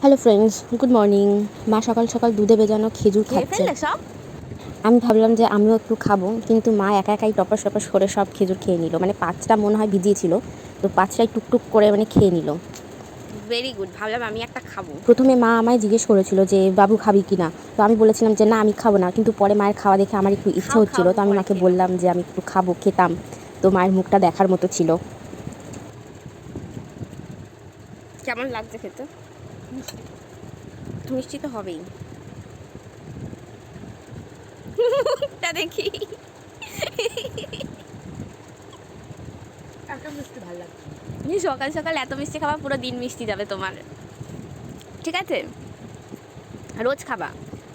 Hello friends, good morning. মা সকাল সকাল দুধে ভেজানো খেজুর খাচ্ছে। আমি ভাবলাম যে আমিও একটু খাবো, কিন্তু মা একা একাই টপাস টপাস করে সব খেজুর খেয়ে নিল। মানে 5টা মনে হয় ভিজিয়েছিল, তো 5টাই টুকটুক করে মানে খেয়ে নিল। Very good. ভাবলাম আমি একটা খাবো। প্রথমে মা আমায় জিজ্ঞেস করেছিল যে বাবু খাবি কি না, তো আমি বলেছিলাম যে না আমি খাবো না, কিন্তু পরে মায়ের খাওয়া দেখে আমার একটু ইচ্ছে হচ্ছিল, তো আমি মাকে বললাম যে আমি একটু খাবো, খেতাম। তো মায়ের মুখটা দেখার মতো ছিল। কেমন লাগছে খেতে? মিষ্টি তো হবেই। তা দেখি। এত মিষ্টি ভালো লাগছে। সকাল সকাল এত মিষ্টি খাবা, পুরো দিন মিষ্টি যাবে তোমার। ঠিক আছে, রোজ খাবা।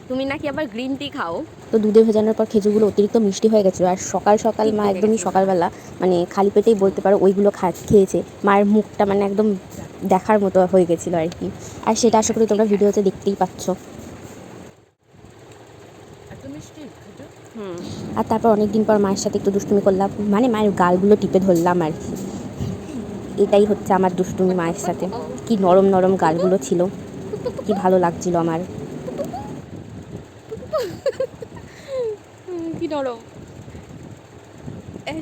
তুমি নাকি আবার গ্রিন টি খাও। তো দুধে ভেজানোর পর খেজুরগুলো অতিরিক্ত মিষ্টি হয়ে গেছিলো, আর সকাল সকাল মা একদমই সকালবেলা মানে খালি পেটেই বলতে পারো ওইগুলো খেয়েছে। মায়ের মুখটা মানে একদম দেখার মতো হয়ে গেছিলো আর কি। আর সেটা আশা করি তোমরা ভিডিওতে দেখতেই পাচ্ছ। আর তারপর অনেক দিন পর মায়ের সাথে একটু দুষ্টুমি করলাম, মানে মায়ের গালগুলো টিপে ধরলাম আর কি। এটাই হচ্ছে আমার দুষ্টুমি মায়ের সাথে। কি নরম নরম গালগুলো ছিল, কি ভালো লাগছিল আমার। কি নরম,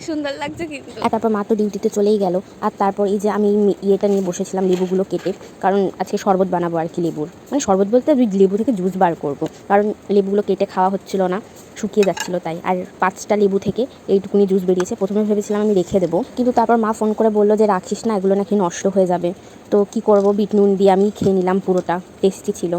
সুন্দর লাগছে কিন্তু। আর তারপর মা তো ডিউটিতে চলেই গেল। আর তারপর এই যে আমি ইয়েটা নিয়ে বসেছিলাম, লেবুগুলো কেটে, কারণ আজকে শরবত বানাবো আর কি লেবুর, মানে শরবত বলতে লেবু থেকে জুস বার করব, কারণ লেবুগুলো কেটে খাওয়া হচ্ছিল না, শুকিয়ে যাচ্ছিলো তাই। আর 5টা লেবু থেকে এইটুকুনি জুস বেরিয়েছে। প্রথমে ভেবেছিলাম আমি রেখে দেবো, কিন্তু তারপর মা ফোন করে বললো যে রাখিস না, এগুলো নাকি নষ্ট হয়ে যাবে। তো কি করব, বিট নুন দিয়ে আমি খেয়ে নিলাম পুরোটা, টেস্টি ছিল।